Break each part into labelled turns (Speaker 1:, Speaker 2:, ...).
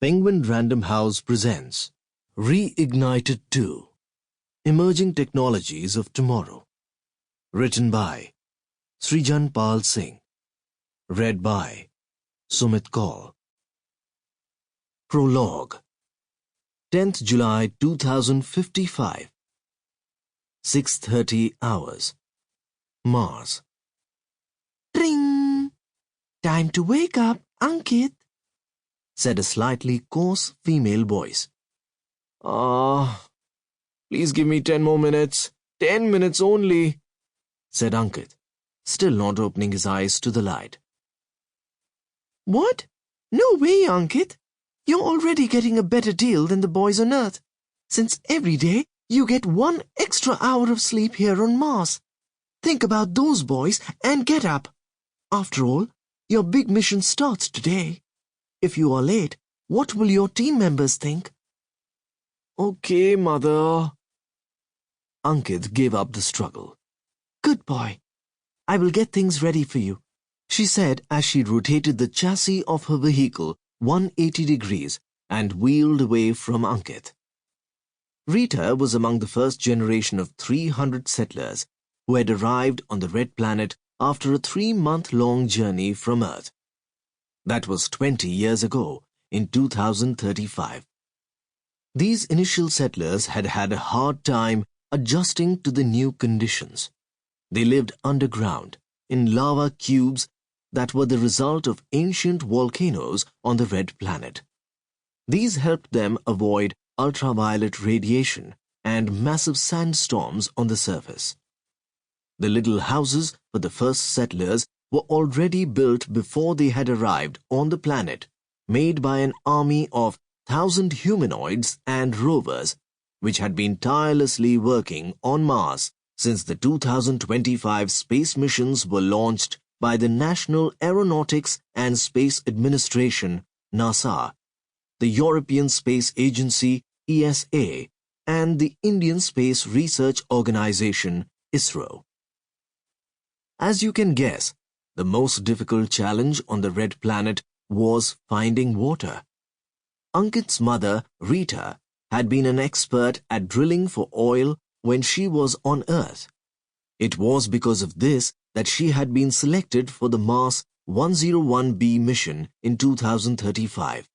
Speaker 1: Penguin Random House presents Reignited 2, Emerging Technologies of Tomorrow. Written by Srijan Pal Singh. Read by Sumit Kaul. Prologue. 10th July 2055. 6:30 hours. Mars.
Speaker 2: Ring! Time to wake up, Ankit,
Speaker 1: said a slightly coarse female voice. Please give me 10 more minutes. 10 minutes only, said Ankit, still not opening his eyes to the light.
Speaker 2: What? No way, Ankit. You're already getting a better deal than the boys on Earth, since every day you get 1 extra hour of sleep here on Mars. Think about those boys and get up. After all, your big mission starts today. If you are late, what will your team members think?
Speaker 1: Okay, Mother. Ankit gave up the struggle.
Speaker 2: Good boy. I will get things ready for you,
Speaker 1: she said as she rotated the chassis of her vehicle 180 degrees and wheeled away from Ankit. Rita was among the first generation of 300 settlers who had arrived on the Red Planet after a 3-month-long journey from Earth. That was 20 years ago, in 2035. These initial settlers had had a hard time adjusting to the new conditions. They lived underground, in lava cubes that were the result of ancient volcanoes on the Red Planet. These helped them avoid ultraviolet radiation and massive sandstorms on the surface. The little houses for the first settlers were already built before they had arrived on the planet, made by an army of 1,000 humanoids and rovers, which had been tirelessly working on Mars since the 2025 space missions were launched by the National Aeronautics and Space Administration, NASA, the European Space Agency, ESA, and the Indian Space Research Organization, ISRO. As you can guess, the most difficult challenge on the Red Planet was finding water. Ankit's mother, Rita, had been an expert at drilling for oil when she was on Earth. It was because of this that she had been selected for the Mars 101B mission in 2035.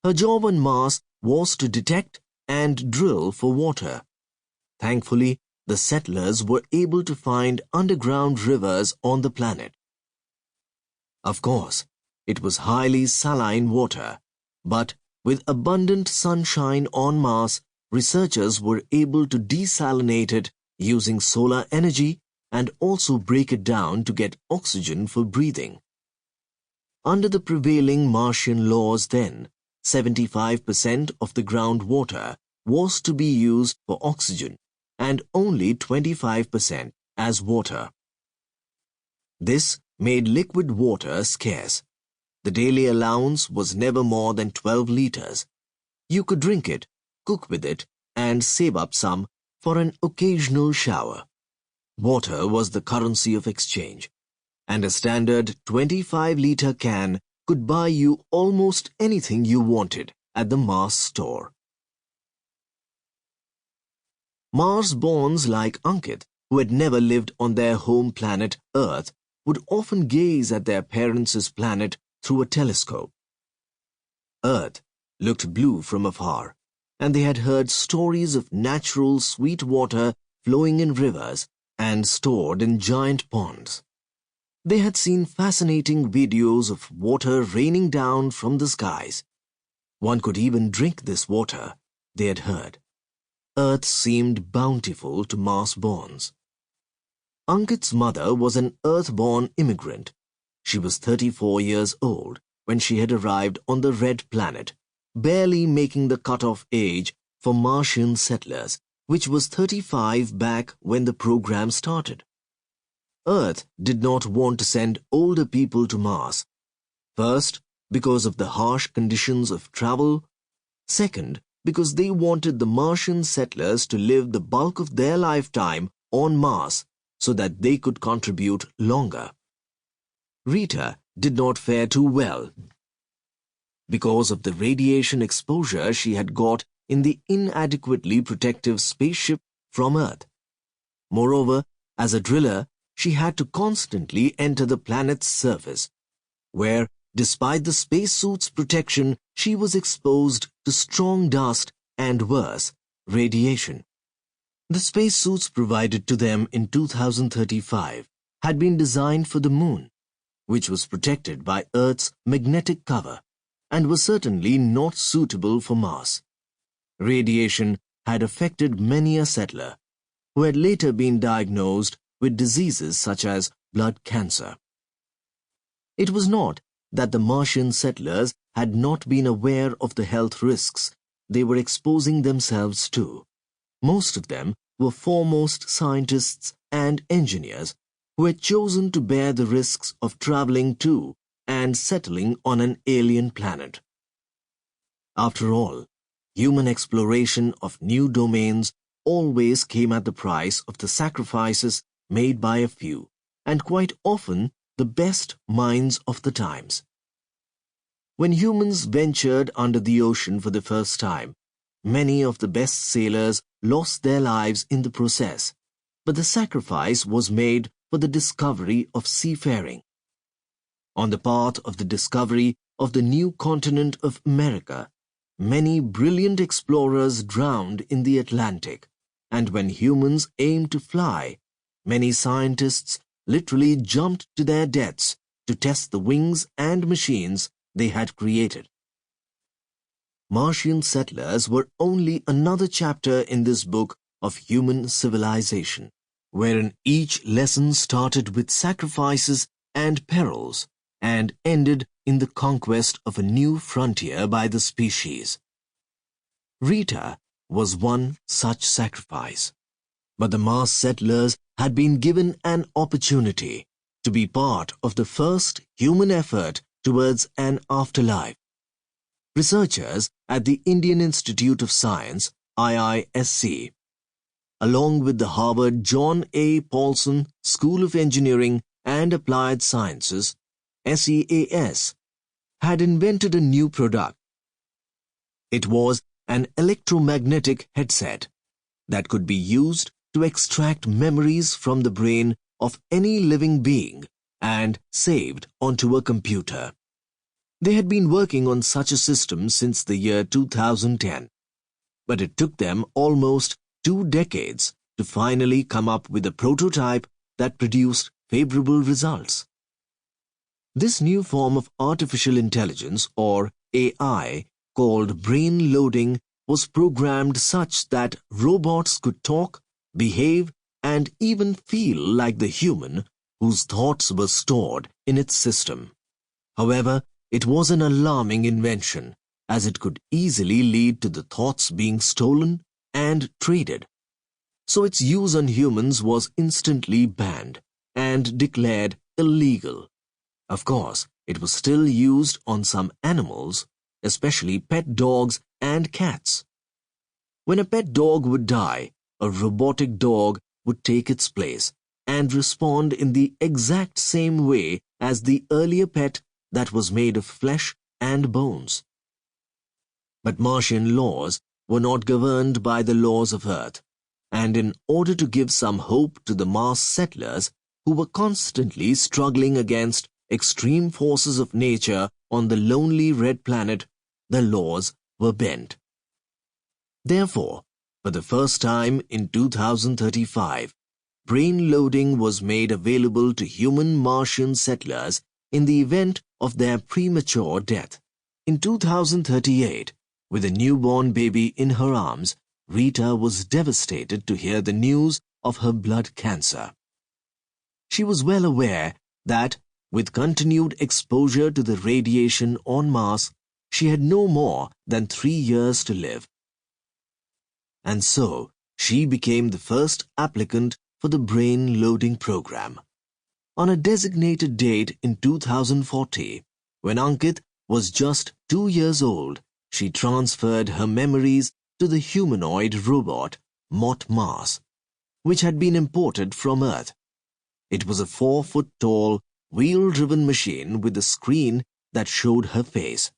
Speaker 1: Her job on Mars was to detect and drill for water. Thankfully, the settlers were able to find underground rivers on the planet. Of course, it was highly saline water, but with abundant sunshine on Mars, researchers were able to desalinate it using solar energy and also break it down to get oxygen for breathing. Under the prevailing Martian laws then, 75% of the groundwater was to be used for oxygen and only 25% as water. This made liquid water scarce. The daily allowance was never more than 12 liters. You could drink it, cook with it, and save up some for an occasional shower. Water was the currency of exchange, and a standard 25-liter can could buy you almost anything you wanted at the Mars store. Mars-borns like Ankit, who had never lived on their home planet Earth, would often gaze at their parents' planet through a telescope. Earth looked blue from afar, and they had heard stories of natural sweet water flowing in rivers and stored in giant ponds. They had seen fascinating videos of water raining down from the skies. One could even drink this water, they had heard. Earth seemed bountiful to Mars-borns. Ankit's mother was an Earth-born immigrant. She was 34 years old when she had arrived on the Red Planet, barely making the cutoff age for Martian settlers, which was 35 back when the program started. Earth did not want to send older people to Mars. First, because of the harsh conditions of travel. Second, because they wanted the Martian settlers to live the bulk of their lifetime on Mars so that they could contribute longer. Rita did not fare too well. because of the radiation exposure she had got in the inadequately protective spaceship from Earth. Moreover, as a driller, she had to constantly enter the planet's surface, where, despite the spacesuit's protection, she was exposed to strong dust and, worse, radiation. The spacesuits provided to them in 2035 had been designed for the Moon, which was protected by Earth's magnetic cover, and was certainly not suitable for Mars. Radiation had affected many a settler, who had later been diagnosed with diseases such as blood cancer. It was not that the Martian settlers had not been aware of the health risks they were exposing themselves to. Most of them were foremost scientists and engineers who had chosen to bear the risks of traveling to and settling on an alien planet. After all, human exploration of new domains always came at the price of the sacrifices made by a few, and quite often the best minds of the times. When humans ventured under the ocean for the first time, many of the best sailors lost their lives in the process, but the sacrifice was made for the discovery of seafaring. On the path of the discovery of the new continent of America, many brilliant explorers drowned in the Atlantic, and when humans aimed to fly, many scientists literally jumped to their deaths to test the wings and machines they had created. Martian settlers were only another chapter in this book of human civilization, wherein each lesson started with sacrifices and perils and ended in the conquest of a new frontier by the species. Rita was one such sacrifice, but the Mars settlers had been given an opportunity to be part of the first human effort towards an afterlife. Researchers at the Indian Institute of Science, IISc, along with the Harvard John A. Paulson School of Engineering and Applied Sciences, SEAS, had invented a new product. It was an electromagnetic headset that could be used to extract memories from the brain of any living being and saved onto a computer. They had been working on such a system since the year 2010, but it took them almost 2 decades to finally come up with a prototype that produced favorable results. This new form of artificial intelligence, or AI, called brain loading, was programmed such that robots could talk, behave, and even feel like the human whose thoughts were stored in its system. However, it was an alarming invention, as it could easily lead to the thoughts being stolen and traded. So its use on humans was instantly banned and declared illegal. Of course, it was still used on some animals, especially pet dogs and cats. When a pet dog would die, a robotic dog would take its place and respond in the exact same way as the earlier pet that was made of flesh and bones. But Martian laws were not governed by the laws of Earth, and in order to give some hope to the Mars settlers who were constantly struggling against extreme forces of nature on the lonely red planet, the laws were bent. Therefore, for the first time in 2035, brain loading was made available to human Martian settlers in the event of their premature death. In 2038, with a newborn baby in her arms, Rita was devastated to hear the news of her blood cancer. She was well aware that, with continued exposure to the radiation on Mars, she had no more than 3 years to live. And so, she became the first applicant for the brain loading program. On a designated date in 2040, when Ankit was just 2 years old, she transferred her memories to the humanoid robot Mot Mars, which had been imported from Earth. It was a 4-foot-tall, wheel-driven machine with a screen that showed her face.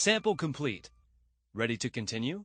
Speaker 3: Sample complete. Ready to continue?